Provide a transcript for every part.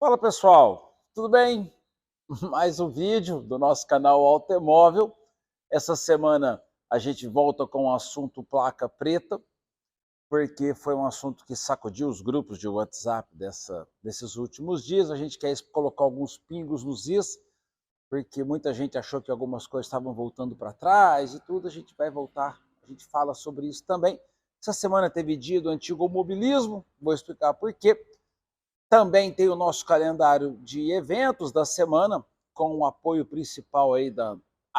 Fala pessoal, tudo bem? Mais um vídeo do nosso canal Automóvel. Essa semana a gente volta com o assunto placa preta, porque foi um assunto que sacudiu os grupos de WhatsApp desses últimos dias. A gente quer colocar alguns pingos nos is, porque muita gente achou que algumas coisas estavam voltando para trás e tudo. A gente vai voltar, a gente fala sobre isso também. Essa semana teve dia do antigo mobilismo, vou explicar por quê. Também tem o nosso calendário de eventos da semana, com o apoio principal aí da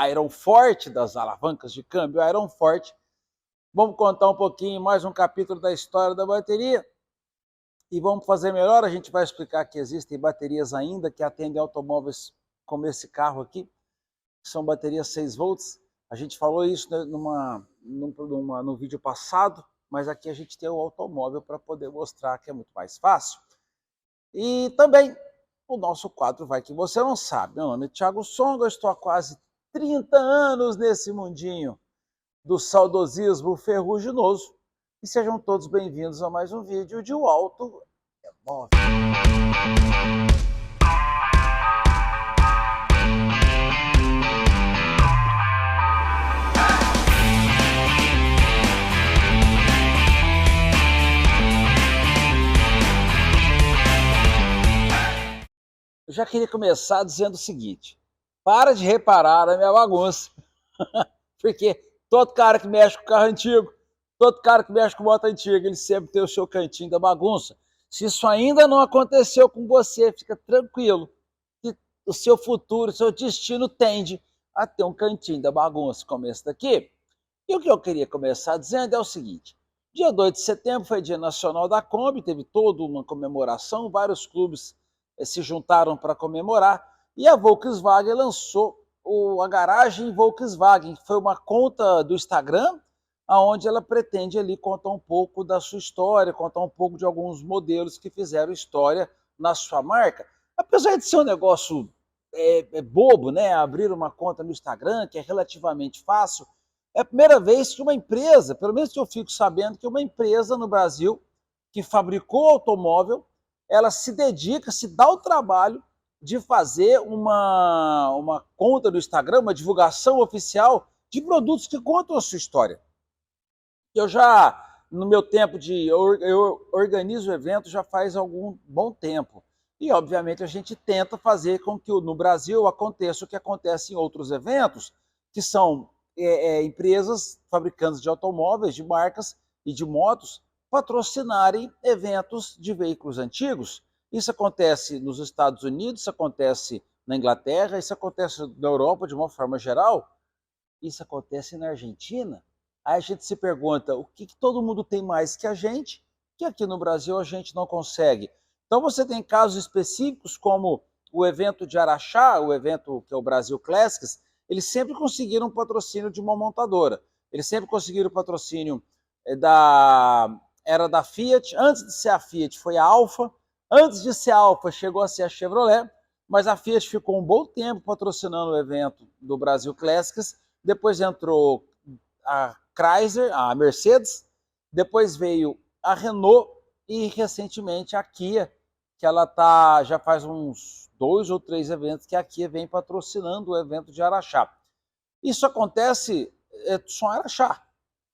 Iron Forte, das alavancas de câmbio Iron Forte. Vamos contar um pouquinho, mais um capítulo da história da bateria. E vamos fazer melhor, a gente vai explicar que existem baterias ainda que atendem automóveis como esse carro aqui, que são baterias 6 volts. A gente falou isso no vídeo passado, mas aqui a gente tem o automóvel para poder mostrar que é muito mais fácil. E também o nosso quadro Vai Que Você Não Sabe. Meu nome é Thiago Songa, eu estou há quase 30 anos nesse mundinho do saudosismo ferruginoso. E sejam todos bem-vindos a mais um vídeo de O Automóvel. Eu já queria começar dizendo o seguinte: para de reparar a minha bagunça. Porque todo cara que mexe com carro antigo, todo cara que mexe com moto antiga, ele sempre tem o seu cantinho da bagunça. Se isso ainda não aconteceu com você, fica tranquilo que o seu futuro, o seu destino tende a ter um cantinho da bagunça como esse daqui. E o que eu queria começar dizendo é o seguinte: dia 2 de setembro foi Dia Nacional da Kombi, teve toda uma comemoração, vários clubes se juntaram para comemorar, e a Volkswagen lançou a garagem Volkswagen, que foi uma conta do Instagram, onde ela pretende ali contar um pouco da sua história, contar um pouco de alguns modelos que fizeram história na sua marca. Apesar de ser um negócio bobo, né? Abrir uma conta no Instagram, que é relativamente fácil, é a primeira vez que uma empresa, pelo menos que eu fico sabendo, que uma empresa no Brasil que fabricou automóvel, ela se dedica, se dá o trabalho de fazer uma conta do Instagram, uma divulgação oficial de produtos que contam a sua história. Eu já, no meu tempo eu organizo eventos já faz algum bom tempo. E, obviamente, a gente tenta fazer com que no Brasil aconteça o que acontece em outros eventos, que são empresas fabricantes de automóveis, de marcas e de motos, patrocinarem eventos de veículos antigos. Isso acontece nos Estados Unidos, isso acontece na Inglaterra, isso acontece na Europa de uma forma geral, isso acontece na Argentina. Aí a gente se pergunta, o que todo mundo tem mais que a gente, que aqui no Brasil a gente não consegue? Então você tem casos específicos como o evento de Araxá, o evento que é o Brasil Classics, eles sempre conseguiram patrocínio de uma montadora. Eles sempre conseguiram patrocínio era da Fiat, antes de ser a Fiat foi a Alfa, antes de ser a Alfa chegou a ser a Chevrolet, mas a Fiat ficou um bom tempo patrocinando o evento do Brasil Classics, depois entrou a Chrysler, a Mercedes, depois veio a Renault e recentemente a Kia, que ela já faz uns 2 ou 3 eventos que a Kia vem patrocinando o evento de Araxá. Isso acontece só em Araxá.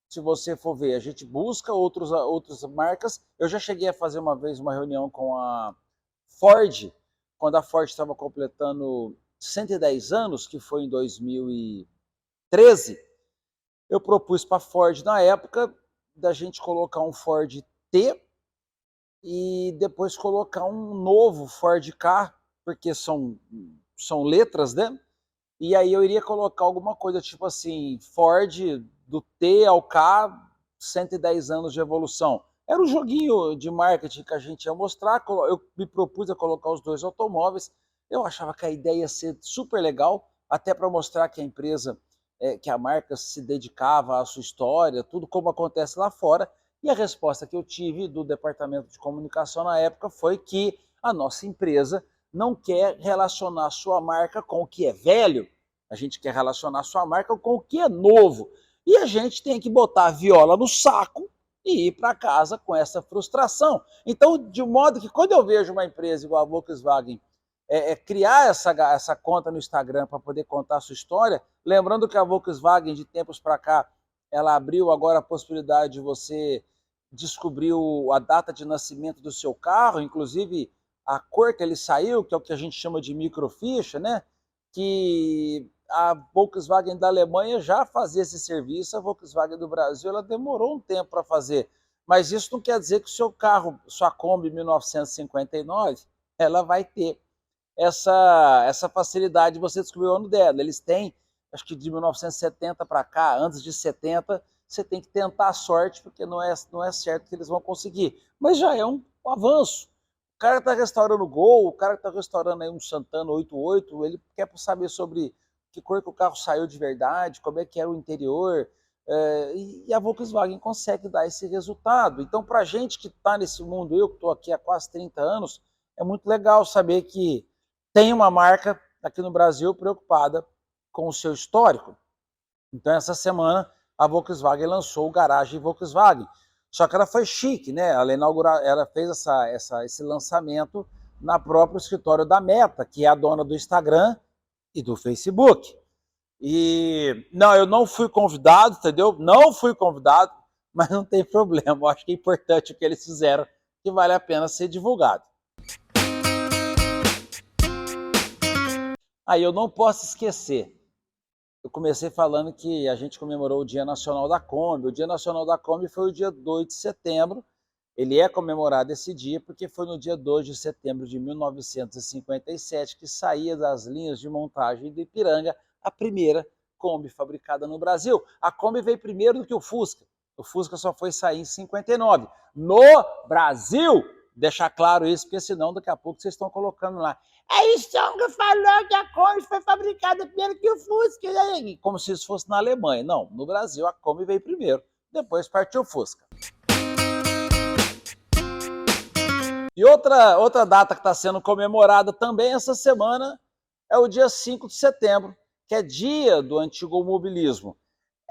Se você for ver, a gente busca outras marcas. Eu já cheguei a fazer uma vez uma reunião com a Ford, quando a Ford estava completando 110 anos, que foi em 2013. Eu propus para a Ford, na época, da gente colocar um Ford T e depois colocar um novo Ford K, porque são letras, né? E aí eu iria colocar alguma coisa tipo assim, Ford do T ao K, 110 anos de evolução. Era um joguinho de marketing que a gente ia mostrar, eu me propus a colocar os dois automóveis, eu achava que a ideia ia ser super legal, até para mostrar que a empresa, que a marca se dedicava à sua história, tudo como acontece lá fora, e a resposta que eu tive do departamento de comunicação na época foi que a nossa empresa não quer relacionar sua marca com o que é velho, a gente quer relacionar sua marca com o que é novo. E a gente tem que botar a viola no saco e ir para casa com essa frustração. Então, de modo que quando eu vejo uma empresa igual a Volkswagen criar essa conta no Instagram para poder contar a sua história, lembrando que a Volkswagen, de tempos para cá, ela abriu agora a possibilidade de você descobrir a data de nascimento do seu carro, inclusive a cor que ele saiu, que é o que a gente chama de microficha, né? Que a Volkswagen da Alemanha já fazia esse serviço, a Volkswagen do Brasil ela demorou um tempo para fazer. Mas isso não quer dizer que o seu carro, sua Kombi 1959, ela vai ter essa facilidade de você descobrir o ano dela. Eles têm, acho que de 1970 para cá, antes de 70, você tem que tentar a sorte, porque não é certo que eles vão conseguir. Mas já é um avanço. O cara está restaurando o Gol, o cara está restaurando aí um Santana 88, ele quer saber sobre que cor que o carro saiu de verdade, como é que era o interior, e a Volkswagen consegue dar esse resultado. Então, para a gente que está nesse mundo, eu que estou aqui há quase 30 anos, é muito legal saber que tem uma marca aqui no Brasil preocupada com o seu histórico. Então, essa semana, a Volkswagen lançou o Garage Volkswagen. Só que ela foi chique, né? Ela fez esse lançamento na próprio escritório da Meta, que é a dona do Instagram e do Facebook. E não, eu não fui convidado, entendeu? Não fui convidado, mas não tem problema. Eu acho que é importante o que eles fizeram, que vale a pena ser divulgado. Aí eu não posso esquecer. Eu comecei falando que a gente comemorou o Dia Nacional da Kombi. O Dia Nacional da Kombi foi o dia 2 de setembro. Ele é comemorado esse dia porque foi no dia 2 de setembro de 1957 que saía das linhas de montagem do Ipiranga a primeira Kombi fabricada no Brasil. A Kombi veio primeiro do que o Fusca. O Fusca só foi sair em 59. No Brasil! Deixar claro isso, porque senão daqui a pouco vocês estão colocando lá. Aí o Stonga falou que a Kombi foi fabricada primeiro que o Fusca. Como se isso fosse na Alemanha. Não, no Brasil a Kombi veio primeiro. Depois partiu o Fusca. E outra data que está sendo comemorada também essa semana é o dia 5 de setembro, que é dia do antigomobilismo.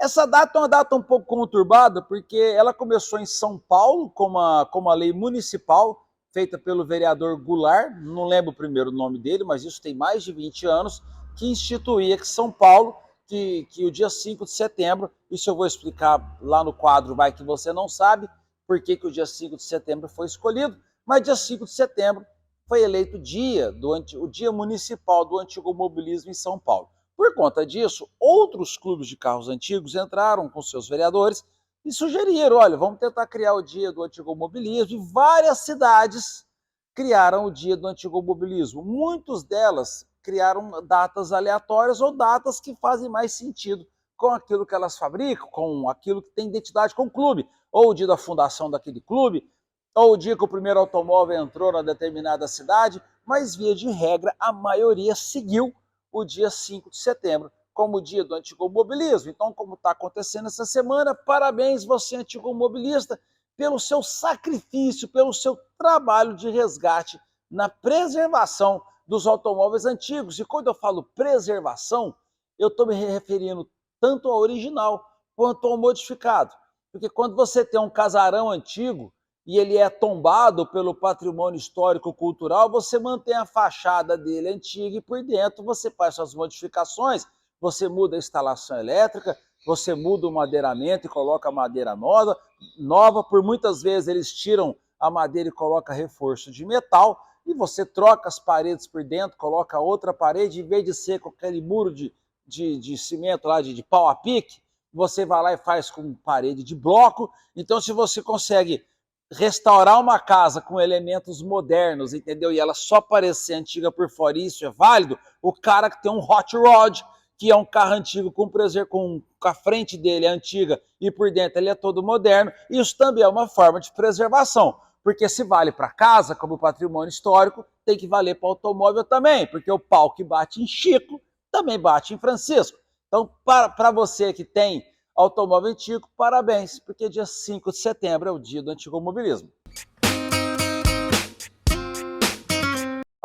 Essa data é uma data um pouco conturbada, porque ela começou em São Paulo com uma lei municipal feita pelo vereador Goulart, não lembro o primeiro nome dele, mas isso tem mais de 20 anos, que instituía que São Paulo, que o dia 5 de setembro, isso eu vou explicar lá no quadro, vai que você não sabe, por que o dia 5 de setembro foi escolhido, mas dia 5 de setembro foi eleito o dia municipal do antigomobilismo em São Paulo. Por conta disso, outros clubes de carros antigos entraram com seus vereadores e sugeriram, olha, vamos tentar criar o dia do antigomobilismo, e várias cidades criaram o dia do antigomobilismo. Muitas delas criaram datas aleatórias ou datas que fazem mais sentido com aquilo que elas fabricam, com aquilo que tem identidade com o clube, ou o dia da fundação daquele clube, ou o dia que o primeiro automóvel entrou na determinada cidade, mas via de regra a maioria seguiu o dia 5 de setembro como o dia do antigomobilismo. Então, como está acontecendo essa semana, parabéns você antigomobilista pelo seu sacrifício, pelo seu trabalho de resgate na preservação dos automóveis antigos. E quando eu falo preservação, eu estou me referindo tanto ao original quanto ao modificado. Porque quando você tem um casarão antigo e ele é tombado pelo patrimônio histórico-cultural, você mantém a fachada dele antiga e por dentro você faz suas modificações, você muda a instalação elétrica, você muda o madeiramento e coloca madeira nova, por muitas vezes eles tiram a madeira e colocam reforço de metal, e você troca as paredes por dentro, coloca outra parede, em vez de ser com aquele muro de cimento lá, de pau a pique, você vai lá e faz com parede de bloco. Então, se você consegue restaurar uma casa com elementos modernos, entendeu? E ela só parecer antiga por fora, e isso é válido. O cara que tem um hot rod, que é um carro antigo com a frente dele é antiga e por dentro ele é todo moderno, isso também é uma forma de preservação. Porque se vale para casa, como patrimônio histórico, tem que valer para automóvel também, porque o pau que bate em Chico também bate em Francisco. Então, para você que tem automóvel antigo, parabéns, porque dia 5 de setembro é o dia do antigomobilismo.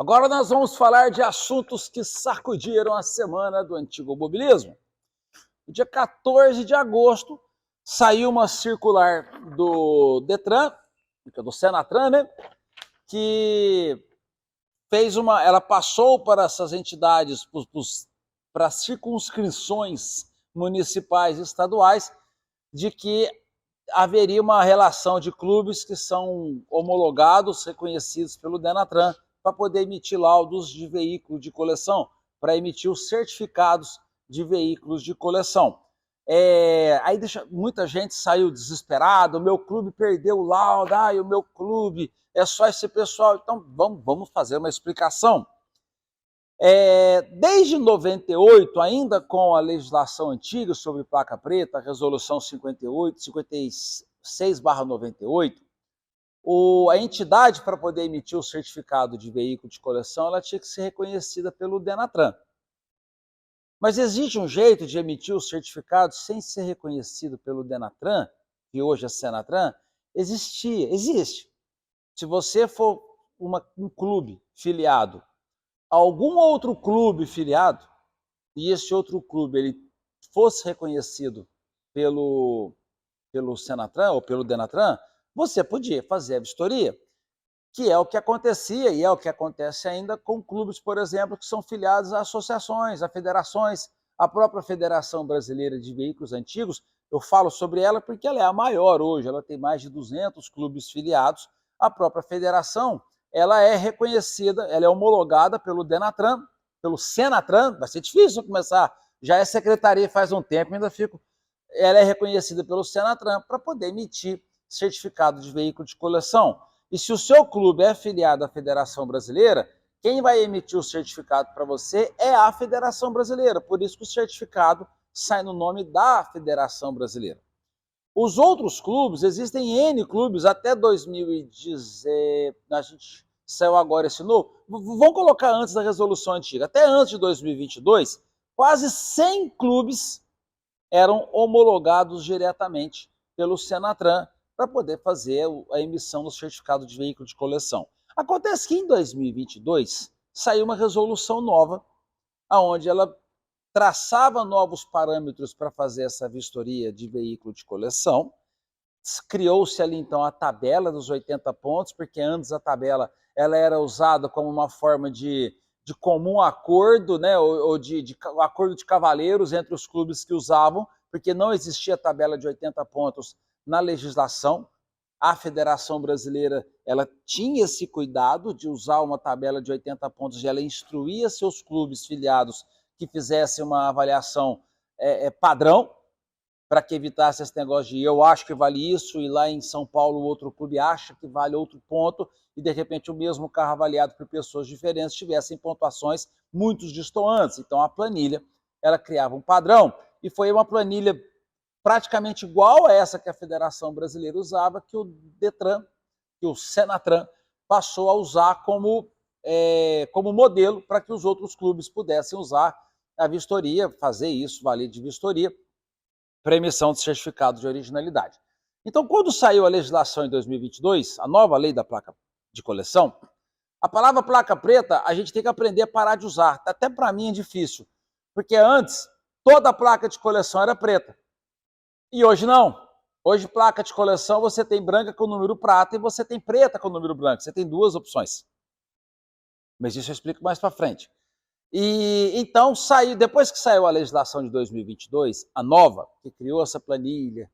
Agora nós vamos falar de assuntos que sacudiram a semana do antigomobilismo. No dia 14 de agosto, saiu uma circular do Detran, do Senatran, né, que ela passou para essas entidades, para as circunscrições municipais e estaduais, de que haveria uma relação de clubes que são homologados, reconhecidos pelo Denatran, para poder emitir laudos de veículo de coleção, para emitir os certificados de veículos de coleção. Aí muita gente saiu desesperada, o meu clube perdeu o laudo, o meu clube é só esse pessoal. Então vamos fazer uma explicação. Desde 98, ainda com a legislação antiga sobre placa preta, a resolução 56/98, a entidade para poder emitir o certificado de veículo de coleção, ela tinha que ser reconhecida pelo Denatran. Mas existe um jeito de emitir o certificado sem ser reconhecido pelo Denatran, que hoje é Senatran? Existe. Se você for um clube filiado a algum outro clube filiado, e esse outro clube ele fosse reconhecido pelo Senatran ou pelo Denatran, você podia fazer a vistoria, que é o que acontecia e é o que acontece ainda com clubes, por exemplo, que são filiados a associações, a federações, a própria Federação Brasileira de Veículos Antigos. Eu falo sobre ela porque ela é a maior hoje, ela tem mais de 200 clubes filiados. A própria federação, ela é reconhecida, ela é homologada pelo Denatran, pelo Senatran, vai ser difícil começar, já é secretaria faz um tempo, ainda fico. Ela é reconhecida pelo Senatran para poder emitir certificado de veículo de coleção. E se o seu clube é filiado à Federação Brasileira, quem vai emitir o certificado para você é a Federação Brasileira. Por isso que o certificado sai no nome da Federação Brasileira. Os outros clubes, existem N clubes, até 2010, a gente saiu agora esse novo, vamos colocar antes da resolução antiga, até antes de 2022, quase 100 clubes eram homologados diretamente pelo Senatran para poder fazer a emissão do certificado de veículo de coleção. Acontece que em 2022 saiu uma resolução nova, onde ela traçava novos parâmetros para fazer essa vistoria de veículo de coleção. Criou-se ali então a tabela dos 80 pontos, porque antes a tabela ela era usada como uma forma de comum acordo, né, ou de acordo de cavalheiros entre os clubes que usavam, porque não existia tabela de 80 pontos na legislação. A Federação Brasileira ela tinha esse cuidado de usar uma tabela de 80 pontos, e ela instruía seus clubes filiados que fizessem uma avaliação padrão, para que evitasse esse negócio de eu acho que vale isso, e lá em São Paulo o outro clube acha que vale outro ponto, e de repente o mesmo carro avaliado por pessoas diferentes tivessem pontuações muito distantes. Então a planilha ela criava um padrão, e foi uma planilha praticamente igual a essa que a Federação Brasileira usava, que o Detran, que o Senatran passou a usar como modelo para que os outros clubes pudessem usar a vistoria, fazer isso, valer de vistoria, para emissão de certificado de originalidade. Então, quando saiu a legislação em 2022, a nova lei da placa de coleção, a palavra placa preta a gente tem que aprender a parar de usar. Até para mim é difícil, porque antes toda placa de coleção era preta. E hoje não. Hoje, placa de coleção, você tem branca com número prata e você tem preta com número branco. Você tem duas opções. Mas isso eu explico mais para frente. E então, depois que saiu a legislação de 2022, a nova, que criou essa planilha,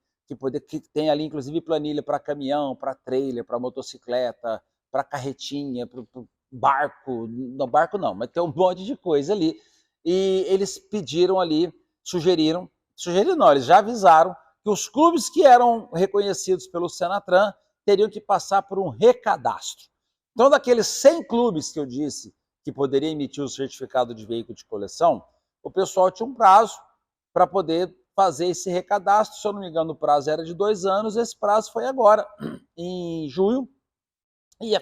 que tem ali, inclusive, planilha para caminhão, para trailer, para motocicleta, para carretinha, para barco. Não, barco não, mas tem um monte de coisa ali. E eles pediram ali, sugeriram não, eles já avisaram que os clubes que eram reconhecidos pelo Senatran teriam que passar por um recadastro. Então, daqueles 100 clubes que eu disse que poderia emitir o certificado de veículo de coleção, o pessoal tinha um prazo para poder fazer esse recadastro. Se eu não me engano, o prazo era de 2 anos, esse prazo foi agora, em junho, e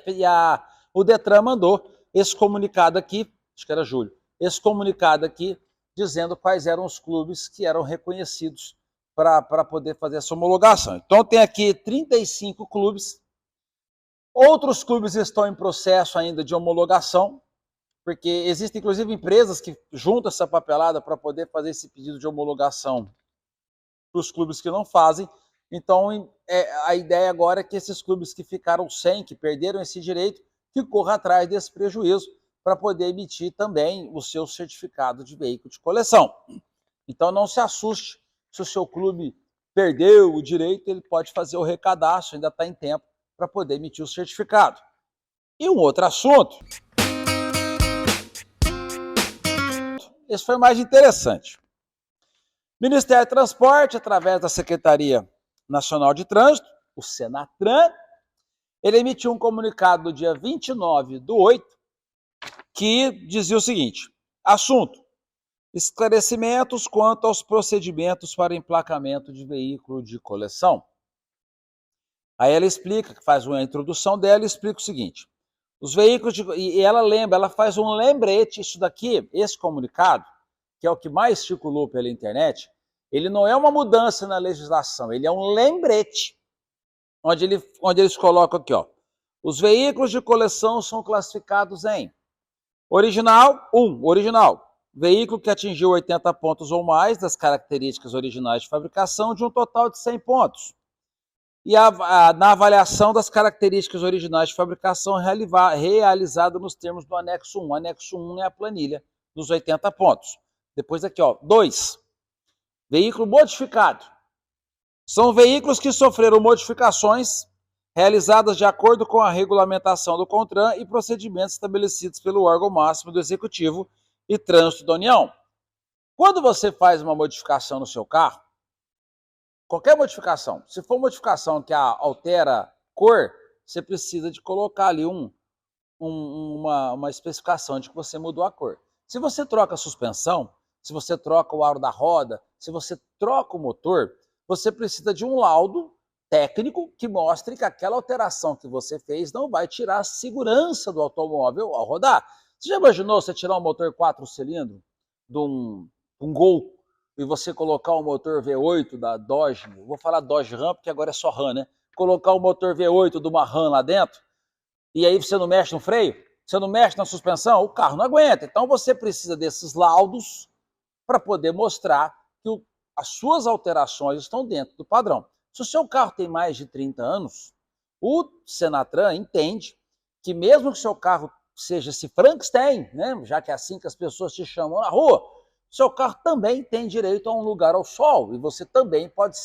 o Detran mandou esse comunicado aqui, acho que era julho, esse comunicado aqui, dizendo quais eram os clubes que eram reconhecidos para poder fazer essa homologação. Então tem aqui 35 clubes, outros clubes estão em processo ainda de homologação, porque existem inclusive empresas que juntam essa papelada para poder fazer esse pedido de homologação para os clubes que não fazem, Então, a ideia agora é que esses clubes que ficaram sem, que perderam esse direito, que corra atrás desse prejuízo para poder emitir também o seu certificado de veículo de coleção. Então, não se assuste se o seu clube perdeu o direito, ele pode fazer o recadastro, ainda está em tempo para poder emitir o certificado. E um outro assunto, esse foi mais interessante. O Ministério do Transporte, através da Secretaria Nacional de Trânsito, o Senatran, ele emitiu um comunicado no dia 29/8, que dizia o seguinte: assunto, esclarecimentos quanto aos procedimentos para emplacamento de veículo de coleção. Aí ela explica, faz uma introdução dela e explica o seguinte: os veículos e ela lembra, ela faz um lembrete, isso daqui, esse comunicado, que é o que mais circulou pela internet, ele não é uma mudança na legislação, ele é um lembrete, onde eles colocam aqui, ó, os veículos de coleção são classificados em original, original, veículo que atingiu 80 pontos ou mais das características originais de fabricação de um total de 100 pontos. E na avaliação das características originais de fabricação realizada nos termos do anexo 1. O anexo 1 é a planilha dos 80 pontos. Depois aqui, ó, 2. Veículo modificado. São veículos que sofreram modificações realizadas de acordo com a regulamentação do CONTRAN e procedimentos estabelecidos pelo órgão máximo do Executivo e Trânsito da União. Quando você faz uma modificação no seu carro, qualquer modificação, se for modificação que altera cor, você precisa de colocar ali uma especificação de que você mudou a cor. Se você troca a suspensão, se você troca o aro da roda, se você troca o motor, você precisa de um laudo técnico que mostre que aquela alteração que você fez não vai tirar a segurança do automóvel ao rodar. Você já imaginou você tirar um motor 4 cilindros de um Gol e você colocar o motor V8 da Dodge, vou falar Dodge Ram porque agora é só Ram, né? Colocar o motor V8 de uma Ram lá dentro, e aí você não mexe no freio, você não mexe na suspensão, o carro não aguenta. Então você precisa desses laudos para poder mostrar que as suas alterações estão dentro do padrão. Se o seu carro tem mais de 30 anos, o Senatran entende que mesmo que o seu carro seja esse Frankenstein, né, já que é assim que as pessoas te chamam na rua, seu carro também tem direito a um lugar ao sol e você também pode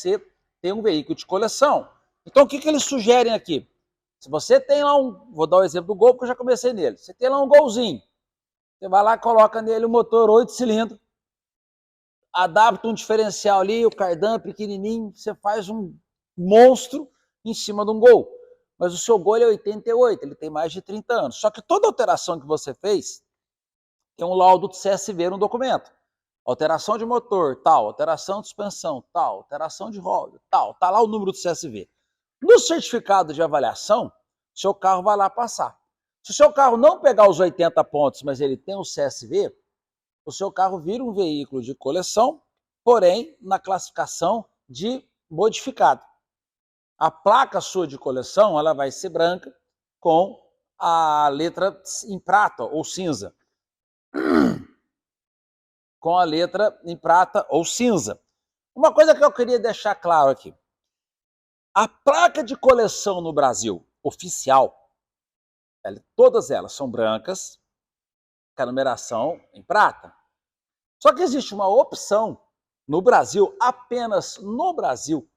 ter um veículo de coleção. Então o que eles sugerem aqui? Se você tem lá vou dar o exemplo do Gol porque eu já comecei nele, você tem lá um Golzinho, você vai lá e coloca nele um motor 8 cilindros, adapta um diferencial ali, o cardan pequenininho, você faz um monstro em cima de um Gol. Mas o seu Gol é 88, ele tem mais de 30 anos. Só que toda alteração que você fez tem um laudo do CSV no documento. Alteração de motor, tal, alteração de suspensão, tal, alteração de roda, tal, tá lá o número do CSV. No certificado de avaliação, seu carro vai lá passar. Se o seu carro não pegar os 80 pontos, mas ele tem o CSV, o seu carro vira um veículo de coleção, porém na classificação de modificado. A placa sua de coleção, ela vai ser branca com a letra em prata ou cinza. Com a letra em prata ou cinza. Uma coisa que eu queria deixar claro aqui. A placa de coleção no Brasil, oficial, todas elas são brancas, com a numeração em prata. Só que existe uma opção no Brasil, apenas no Brasil,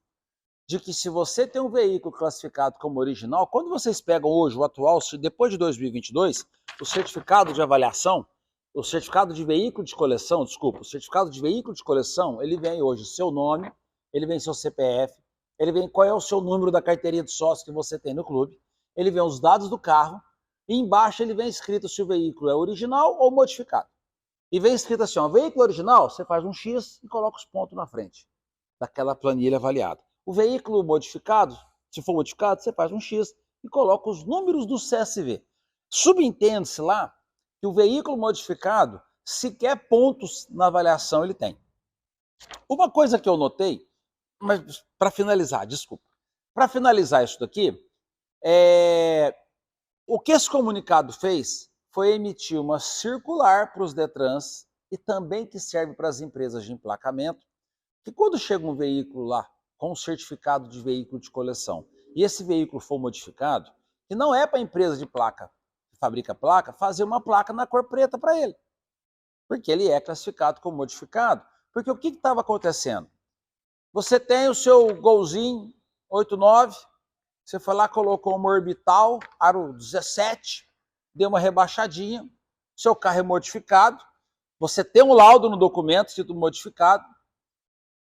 de que se você tem um veículo classificado como original, quando vocês pegam hoje o atual, depois de 2022, o certificado de avaliação, o certificado de veículo de coleção, o certificado de veículo de coleção, ele vem hoje seu nome, ele vem seu CPF, ele vem qual é o seu número da carteirinha de sócio que você tem no clube, ele vem os dados do carro, e embaixo ele vem escrito se o veículo é original ou modificado. E vem escrito assim, ó, veículo original, você faz um X e coloca os pontos na frente daquela planilha avaliada. O veículo modificado, se for modificado, você faz um X e coloca os números do CSV. Subentende-se lá que o veículo modificado, sequer pontos na avaliação ele tem. Uma coisa que eu notei, mas para finalizar, desculpa. Para finalizar isso daqui, o que esse comunicado fez foi emitir uma circular para os Detrans e também que serve para as empresas de emplacamento, que quando chega um veículo lá com certificado de veículo de coleção, e esse veículo for modificado, que não é para a empresa de placa, que fabrica placa, fazer uma placa na cor preta para ele, porque ele é classificado como modificado. Porque o que estava acontecendo? Você tem o seu Golzinho 89, você foi lá, colocou uma orbital, aro 17, deu uma rebaixadinha, seu carro é modificado, você tem um laudo no documento, escrito modificado,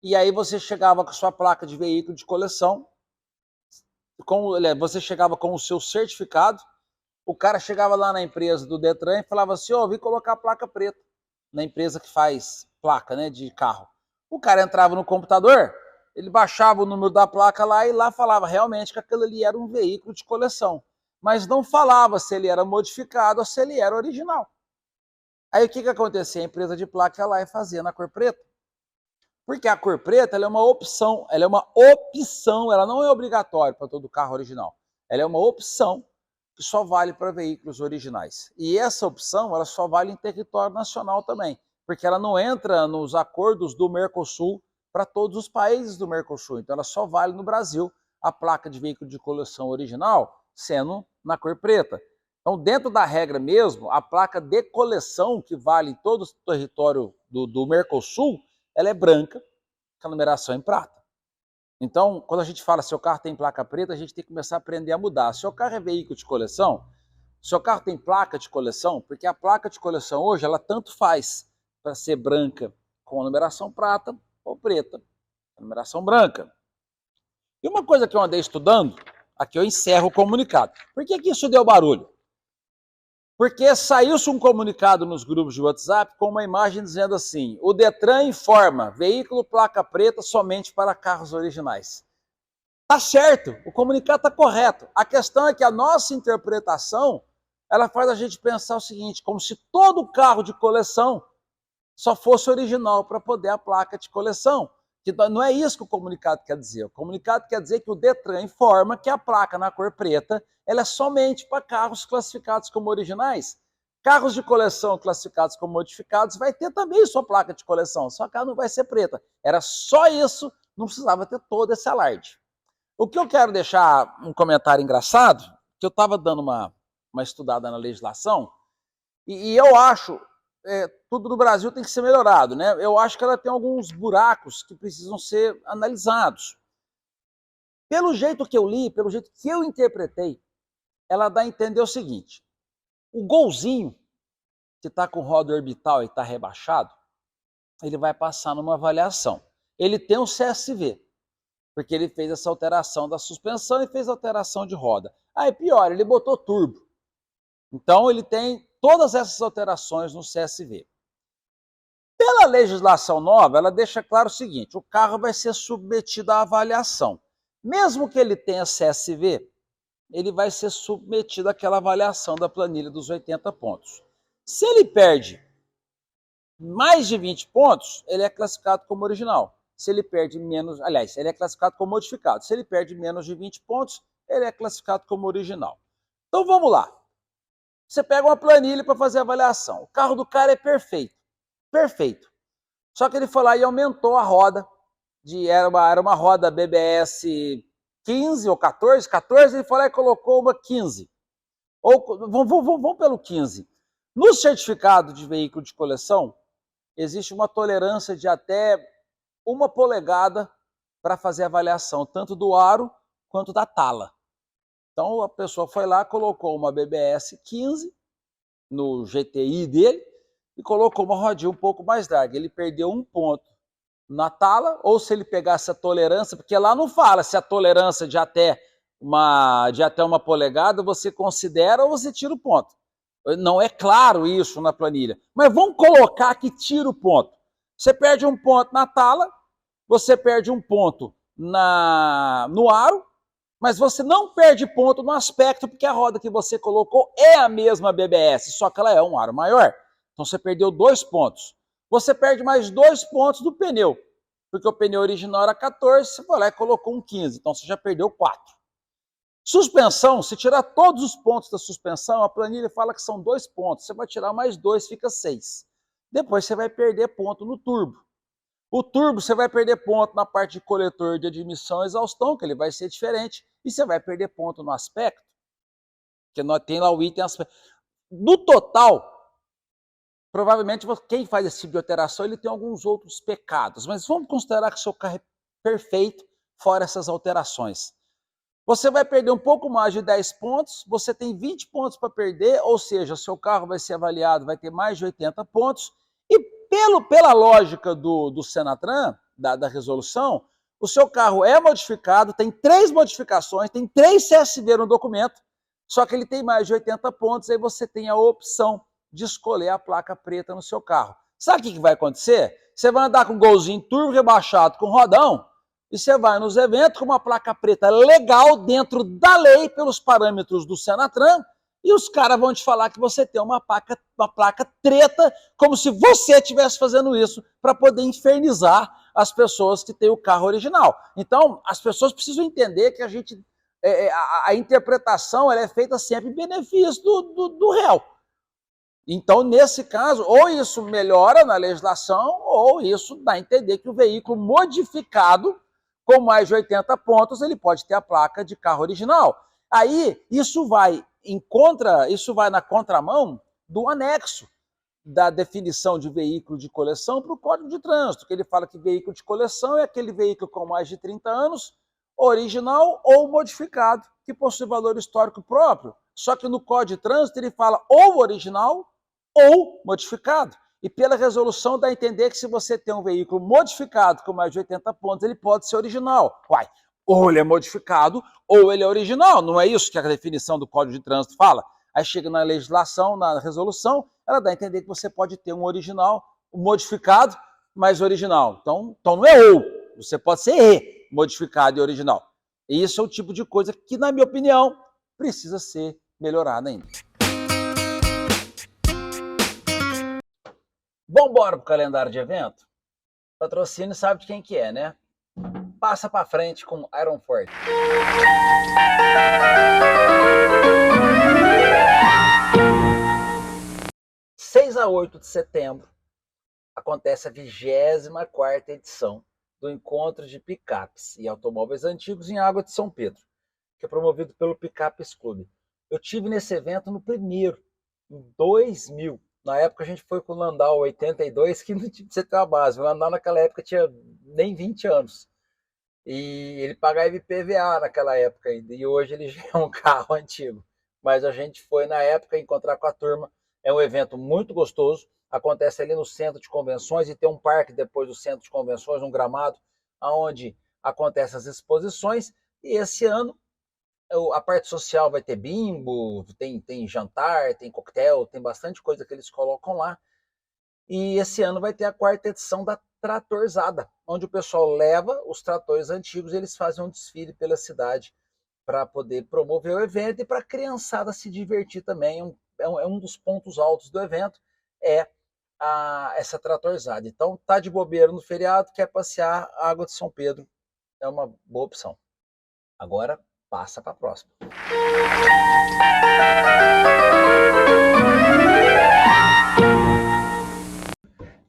e aí você chegava com a sua placa de veículo de coleção, você chegava com o seu certificado, o cara chegava lá na empresa do Detran e falava assim, ó, vim colocar a placa preta, na empresa que faz placa, né, de carro. O cara entrava no computador, ele baixava o número da placa lá e lá falava realmente que aquilo ali era um veículo de coleção, mas não falava se ele era modificado ou se ele era original. Aí o que acontecia? A empresa de placa ia lá e fazia na cor preta. Porque a cor preta ela é uma opção, ela não é obrigatória para todo carro original. Ela é uma opção que só vale para veículos originais. E essa opção ela só vale em território nacional também, porque ela não entra nos acordos do Mercosul para todos os países do Mercosul. Então ela só vale no Brasil a placa de veículo de coleção original sendo na cor preta. Então, dentro da regra mesmo, a placa de coleção, que vale em todo o território do Mercosul, ela é branca, com a numeração em prata. Então, quando a gente fala seu carro tem placa preta, a gente tem que começar a aprender a mudar. Seu carro é veículo de coleção, seu carro tem placa de coleção, porque a placa de coleção hoje, ela tanto faz para ser branca com a numeração prata ou preta, a numeração branca. E uma coisa que eu andei estudando, aqui eu encerro o comunicado. Por que isso deu barulho? Porque saiu-se um comunicado nos grupos de WhatsApp com uma imagem dizendo assim, o Detran informa, veículo placa preta somente para carros originais. Tá certo, o comunicado está correto. A questão é que a nossa interpretação, ela faz a gente pensar o seguinte, como se todo carro de coleção só fosse original para poder a placa de coleção. Que não é isso que o comunicado quer dizer. O comunicado quer dizer que o Detran informa que a placa na cor preta ela é somente para carros classificados como originais. Carros de coleção classificados como modificados vai ter também sua placa de coleção, só que ela não vai ser preta. Era só isso, não precisava ter todo esse alarde. O que eu quero deixar um comentário engraçado, que eu estava dando uma estudada na legislação, e eu acho tudo no Brasil tem que ser melhorado, né? Eu acho que ela tem alguns buracos que precisam ser analisados. Pelo jeito que eu li, pelo jeito que eu interpretei, ela dá a entender o seguinte, o Golzinho, que está com roda orbital e está rebaixado, ele vai passar numa avaliação. Ele tem um CSV, porque ele fez essa alteração da suspensão e fez alteração de roda. Aí pior, ele botou turbo. Então ele tem todas essas alterações no CSV. Pela legislação nova, ela deixa claro o seguinte, o carro vai ser submetido à avaliação. Mesmo que ele tenha CSV, ele vai ser submetido àquela avaliação da planilha dos 80 pontos. Se ele perde mais de 20 pontos, ele é classificado como original. Se ele perde menos, aliás, ele é classificado como modificado. Se ele perde menos de 20 pontos, ele é classificado como original. Então vamos lá. Você pega uma planilha para fazer a avaliação. O carro do cara é perfeito. Perfeito. Só que ele foi lá e aumentou a roda. Era uma roda BBS 15 ou 14, ele foi lá e colocou uma 15. Vamos pelo 15. No certificado de veículo de coleção, existe uma tolerância de até 1 polegada para fazer a avaliação, tanto do aro quanto da tala. Então a pessoa foi lá, colocou uma BBS 15 no GTI dele e colocou uma rodinha um pouco mais larga. Ele perdeu 1 ponto na tala, ou se ele pegasse a tolerância, porque lá não fala se a tolerância de até 1 polegada você considera ou você tira o ponto. Não é claro isso na planilha. Mas vamos colocar que tira o ponto. Você perde 1 ponto na tala, você perde 1 ponto no aro, mas você não perde ponto no aspecto, porque a roda que você colocou é a mesma BBS, só que ela é um aro maior. Então você perdeu 2 pontos. Você perde mais 2 pontos do pneu, porque o pneu original era 14, você foi lá e colocou um 15, então você já perdeu 4. Suspensão, se tirar todos os pontos da suspensão, a planilha fala que são 2 pontos, você vai tirar mais 2, fica 6. Depois você vai perder ponto no turbo. O turbo, você vai perder ponto na parte de coletor de admissão e exaustão, que ele vai ser diferente, e você vai perder ponto no aspecto, que nós tem lá o item aspecto. No total, provavelmente quem faz esse tipo de alteração, ele tem alguns outros pecados, mas vamos considerar que o seu carro é perfeito, fora essas alterações. Você vai perder um pouco mais de 10 pontos, você tem 20 pontos para perder, ou seja, seu carro vai ser avaliado, vai ter mais de 80 pontos, e pela lógica do Senatran, da resolução, o seu carro é modificado, tem 3 modificações, tem 3 CSV no documento, só que ele tem mais de 80 pontos, aí você tem a opção de escolher a placa preta no seu carro. Sabe o que vai acontecer? Você vai andar com um golzinho turbo rebaixado com rodão, e você vai nos eventos com uma placa preta legal dentro da lei, pelos parâmetros do Senatran, e os caras vão te falar que você tem uma placa treta, como se você estivesse fazendo isso para poder infernizar as pessoas que têm o carro original. Então, as pessoas precisam entender que a interpretação ela é feita sempre em benefício do réu. Então, nesse caso, ou isso melhora na legislação, ou isso dá a entender que o veículo modificado com mais de 80 pontos, ele pode ter a placa de carro original. Aí, isso vai na contramão do anexo da definição de veículo de coleção para o Código de Trânsito, que ele fala que veículo de coleção é aquele veículo com mais de 30 anos, original ou modificado, que possui valor histórico próprio. Só que no Código de Trânsito ele fala ou original ou modificado. E pela resolução dá a entender que se você tem um veículo modificado com mais de 80 pontos, ele pode ser original. Uai, ou ele é modificado ou ele é original. Não é isso que a definição do Código de Trânsito fala? Aí chega na legislação, na resolução, ela dá a entender que você pode ter um original, um modificado, mas original. Então não é ou, você pode ser e, modificado e original. E isso é o tipo de coisa que, na minha opinião, precisa ser melhorada ainda. Vamos embora para o calendário de evento? Patrocínio sabe de quem que é, né? Passa para frente com Iron Ford. 6 a 8 de setembro acontece a 24ª edição do Encontro de Picapes e Automóveis Antigos em Água de São Pedro, que é promovido pelo Picapes Clube. Eu tive nesse evento no primeiro, em 2000. Na época a gente foi com o Landau 82, que não tinha que ter uma base. O Landau naquela época tinha nem 20 anos. E ele pagava IPVA naquela época ainda. E hoje ele já é um carro antigo. Mas a gente foi na época encontrar com a turma. É um evento muito gostoso. Acontece ali no centro de convenções e tem um parque depois do centro de convenções, um gramado, onde acontecem as exposições. E esse ano a parte social vai ter bingo, tem jantar, tem coquetel, tem bastante coisa que eles colocam lá. E esse ano vai ter a 4ª edição da Tratorzada, onde o pessoal leva os tratores antigos e eles fazem um desfile pela cidade para poder promover o evento e para a criançada se divertir também. É um dos pontos altos do evento, essa Tratorzada. Então, tá de bobeira no feriado, quer passear, a Água de São Pedro é uma boa opção. Agora, passa para a próxima.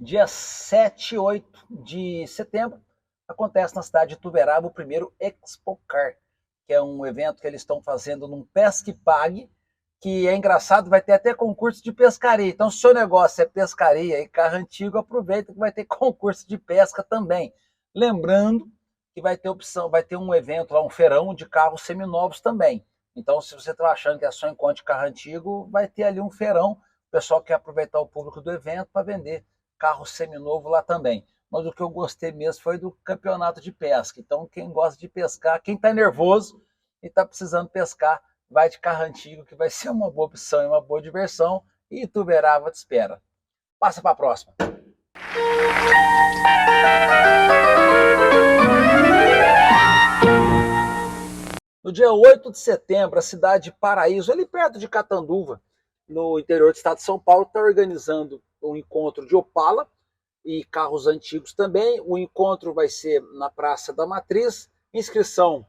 Dia 7 e 8 de setembro, acontece na cidade de Ituverava o primeiro Expo Car, que é um evento que eles estão fazendo num Pesca e Pague, que é engraçado, vai ter até concurso de pescaria. Então, se o seu negócio é pescaria e carro antigo, aproveita que vai ter concurso de pesca também. Lembrando que vai ter um evento lá, um feirão de carros seminovos também. Então, se você está achando que é só encontro de carro antigo, vai ter ali um feirão. O pessoal quer aproveitar o público do evento para vender carro seminovo lá também. Mas o que eu gostei mesmo foi do campeonato de pesca. Então, quem gosta de pescar, quem está nervoso e está precisando pescar, vai de carro antigo, que vai ser uma boa opção e uma boa diversão. E Ituverava te espera. Passa para a próxima. No dia 8 de setembro, a cidade de Paraíso, ali perto de Catanduva, no interior do estado de São Paulo, está organizando um encontro de Opala e carros antigos também. O encontro vai ser na Praça da Matriz. Inscrição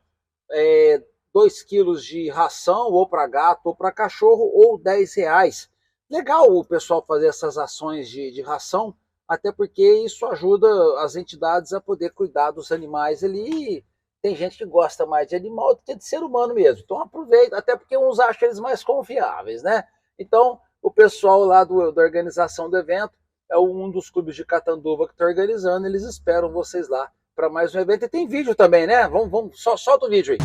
2 quilos de ração, ou para gato ou para cachorro, ou R$10. Legal o pessoal fazer essas ações de ração até porque isso ajuda as entidades a poder cuidar dos animais ali. Tem gente que gosta mais de animal do que de ser humano mesmo. Então aproveita, até porque uns acham eles mais confiáveis, né? Então o pessoal lá da organização do evento é um dos clubes de Catanduva que está organizando, eles esperam vocês lá para mais um evento. E tem vídeo também, né? Vamos, só solta o vídeo aí.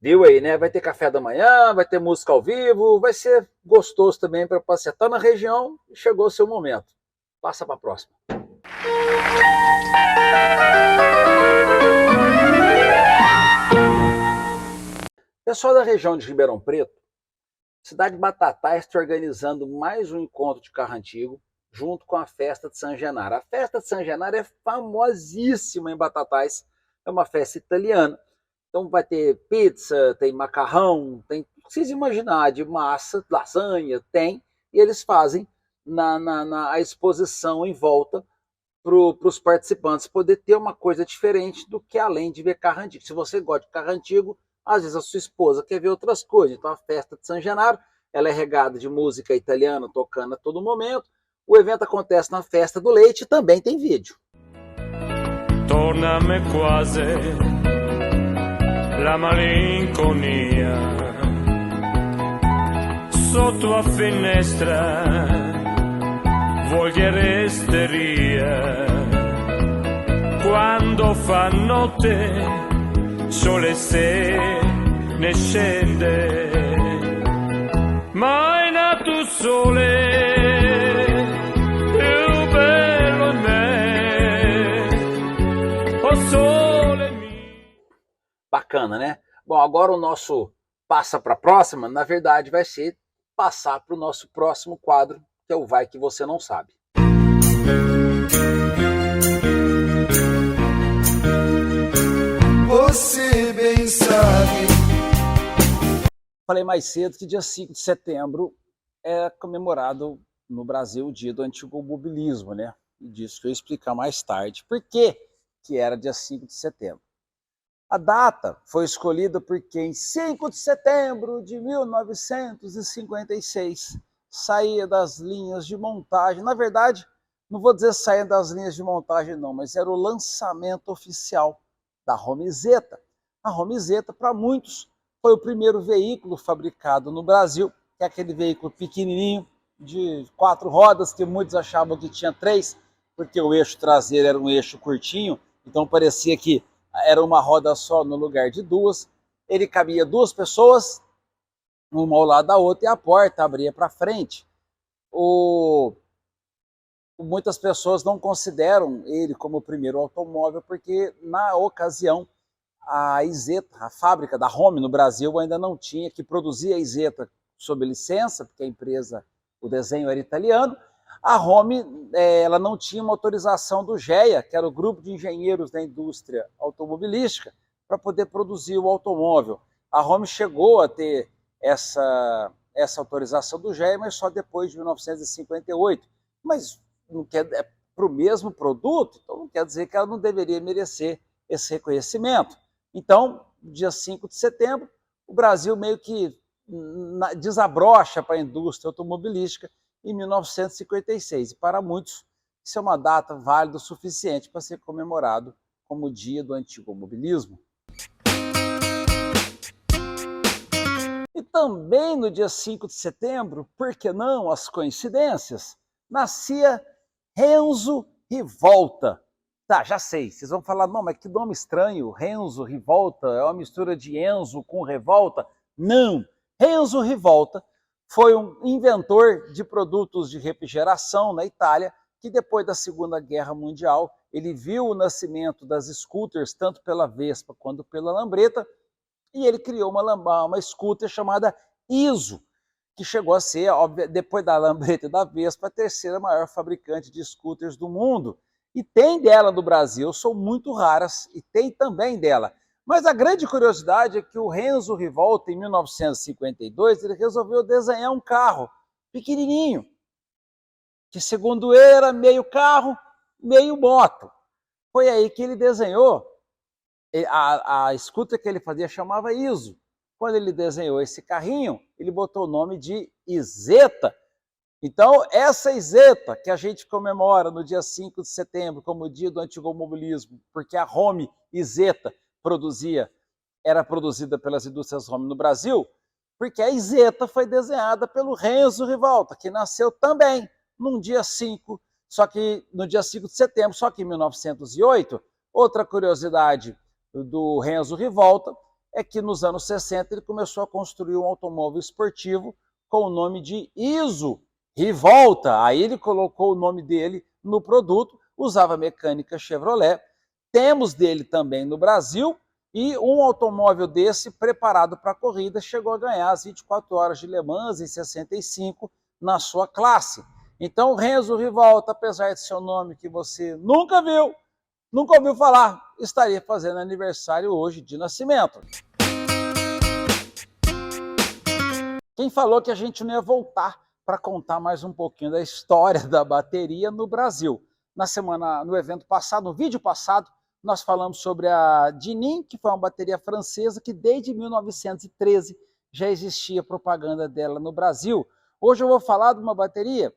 Viu aí, né? Vai ter café da manhã, vai ter música ao vivo, vai ser gostoso também para passear. Tá na região, chegou o seu momento. Passa para a próxima. Pessoal da região de Ribeirão Preto, cidade de Batatais está organizando mais um encontro de carro antigo, junto com a festa de San Genaro. A festa de San Genaro é famosíssima em Batatais, é uma festa italiana. Então vai ter pizza, tem macarrão, tem, vocês imaginar, de massa, lasanha, tem, e eles fazem na exposição em volta para os participantes poder ter uma coisa diferente do que além de ver carro antigo. Se você gosta de carro antigo, às vezes a sua esposa quer ver outras coisas. Então a festa de San Genaro, ela é regada de música italiana tocando a todo momento. O evento acontece na Festa do Leite e também tem vídeo. Torna-me quasi la malinconia sotto a finestra, voglieresteria quando fa notte, sole se ne scende, ma è nato sole più bello in me, o sole mio. Bacana, né? Bom, agora o nosso passa para a próxima, na verdade vai ser passar para o nosso próximo quadro, que é o Vai Que Você Não Sabe. Você bem sabe. Falei mais cedo que dia 5 de setembro é comemorado no Brasil o dia do antigomobilismo, né? E disso que eu vou explicar mais tarde. Por que era dia 5 de setembro? A data foi escolhida porque em 5 de setembro de 1956 saía das linhas de montagem. Na verdade, não vou dizer saía das linhas de montagem não, mas era o lançamento oficial da Romizeta. A Romizeta, para muitos, foi o primeiro veículo fabricado no Brasil, que é aquele veículo pequenininho, de 4 rodas, que muitos achavam que tinha 3, porque o eixo traseiro era um eixo curtinho, então parecia que era uma roda só no lugar de 2. Ele cabia 2 pessoas, uma ao lado da outra, e a porta abria para frente. Muitas pessoas não consideram ele como o primeiro automóvel, porque na ocasião a Isetta, a fábrica da Home no Brasil, ainda não tinha, que produzia a Isetta sob licença, porque a empresa, o desenho era italiano. A Home, ela não tinha uma autorização do GEA, que era o Grupo de Engenheiros da Indústria Automobilística, para poder produzir o automóvel. A Home chegou a ter essa autorização do GEA, mas só depois de 1958. Mas não quer, é para o mesmo produto, então não quer dizer que ela não deveria merecer esse reconhecimento. Então, dia 5 de setembro, o Brasil meio que desabrocha para a indústria automobilística em 1956. E para muitos, isso é uma data válida o suficiente para ser comemorado como o dia do antigomobilismo. E também no dia 5 de setembro, por que não as coincidências, nascia Renzo Rivolta. Tá, já sei, vocês vão falar, não, mas que nome estranho, Renzo Rivolta, é uma mistura de Enzo com revolta? Não, Renzo Rivolta foi um inventor de produtos de refrigeração na Itália, que depois da Segunda Guerra Mundial, ele viu o nascimento das scooters, tanto pela Vespa quanto pela Lambretta, e ele criou uma scooter chamada Iso. que chegou a ser, depois da Lambretta e da Vespa, a terceira maior fabricante de scooters do mundo. E tem dela no Brasil, são muito raras, e tem também dela. Mas a grande curiosidade é que o Renzo Rivolta, em 1952, ele resolveu desenhar um carro pequenininho, que segundo ele era meio carro, meio moto. Foi aí que ele desenhou, a scooter que ele fazia chamava Iso. Quando ele desenhou esse carrinho, ele botou o nome de Isetta. Então, essa Isetta que a gente comemora no dia 5 de setembro como o dia do antigomobilismo, porque a Home Isetta era produzida pelas indústrias Home no Brasil, porque a Isetta foi desenhada pelo Renzo Rivolta, que nasceu também no dia 5 de setembro, só que em 1908. Outra curiosidade do Renzo Rivolta é que nos anos 60 ele começou a construir um automóvel esportivo com o nome de Iso Rivolta. Aí ele colocou o nome dele no produto, usava mecânica Chevrolet. Temos dele também no Brasil, e um automóvel desse, preparado para a corrida, chegou a ganhar as 24 horas de Le Mans em 65 na sua classe. Então, Renzo Rivolta, apesar de ser um nome que você nunca ouviu falar, estaria fazendo aniversário hoje de nascimento. Quem falou que a gente não ia voltar para contar mais um pouquinho da história da bateria no Brasil? No evento passado, no vídeo passado, nós falamos sobre a Denim, que foi uma bateria francesa que desde 1913 já existia propaganda dela no Brasil. Hoje eu vou falar de uma bateria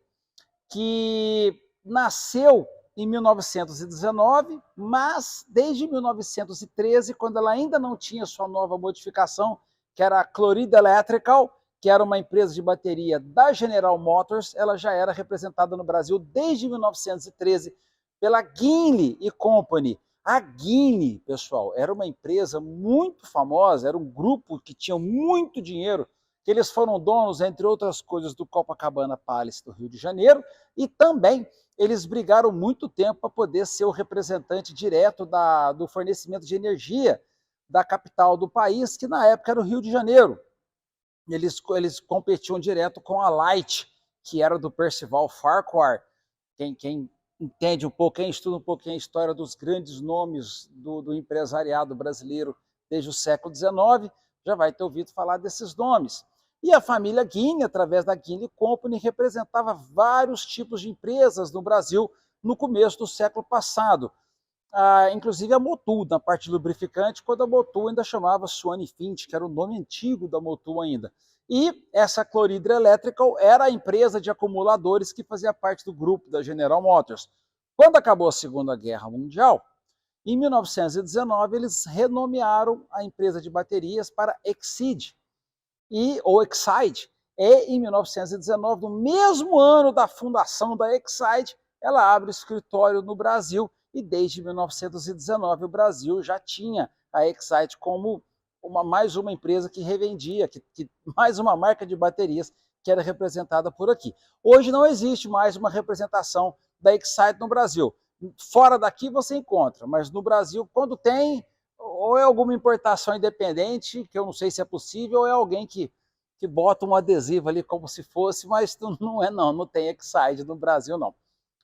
que nasceu em 1919, mas desde 1913, quando ela ainda não tinha sua nova modificação, que era a Chloride Electrical, que era uma empresa de bateria da General Motors, ela já era representada no Brasil desde 1913 pela Guinle & Company. A Guinle, pessoal, era uma empresa muito famosa, era um grupo que tinha muito dinheiro, que eles foram donos, entre outras coisas, do Copacabana Palace do Rio de Janeiro, e também eles brigaram muito tempo para poder ser o representante direto do fornecimento de energia da capital do país, que na época era o Rio de Janeiro. Eles competiam direto com a Light, que era do Percival Farquhar. Quem entende um pouco, quem estuda um pouquinho a história dos grandes nomes do empresariado brasileiro desde o século XIX, já vai ter ouvido falar desses nomes. E a família Guinle, através da Guinle Company, representava vários tipos de empresas no Brasil no começo do século passado. Inclusive a Motul, na parte lubrificante, quando a Motul ainda chamava Swan Fint, que era o nome antigo da Motul ainda. E essa Chloride Electrical era a empresa de acumuladores que fazia parte do grupo da General Motors. Quando acabou a Segunda Guerra Mundial, em 1919 eles renomearam a empresa de baterias para Exide, ou Exide. E em 1919, no mesmo ano da fundação da Exide, ela abre escritório no Brasil, e desde 1919 o Brasil já tinha a Exide como mais uma empresa que revendia, mais uma marca de baterias que era representada por aqui. Hoje não existe mais uma representação da Exide no Brasil. Fora daqui você encontra, mas no Brasil, quando tem, ou é alguma importação independente, que eu não sei se é possível, ou é alguém que bota um adesivo ali como se fosse, mas não tem Exide no Brasil não.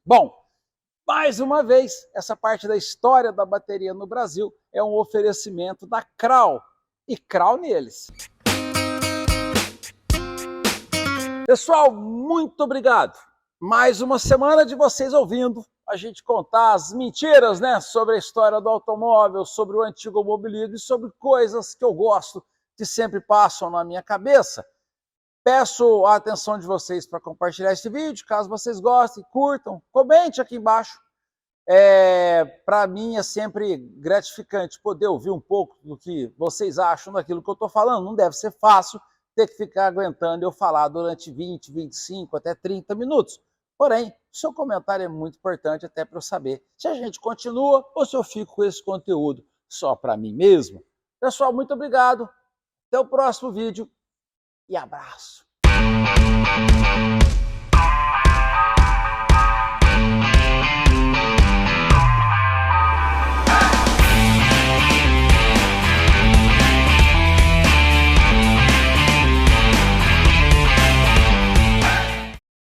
Bom, mais uma vez, essa parte da história da bateria no Brasil é um oferecimento da Kral, e Kral neles. Pessoal, muito obrigado. Mais uma semana de vocês ouvindo a gente contar as mentiras, né, sobre a história do automóvel, sobre o antigo mobilismo e sobre coisas que eu gosto, que sempre passam na minha cabeça. Peço a atenção de vocês para compartilhar esse vídeo, caso vocês gostem, curtam, comente aqui embaixo. Para mim é sempre gratificante poder ouvir um pouco do que vocês acham daquilo que eu estou falando. Não deve ser fácil ter que ficar aguentando eu falar durante 20, 25, até 30 minutos. Porém, seu comentário é muito importante até para eu saber se a gente continua ou se eu fico com esse conteúdo só para mim mesmo. Pessoal, muito obrigado. Até o próximo vídeo e abraço.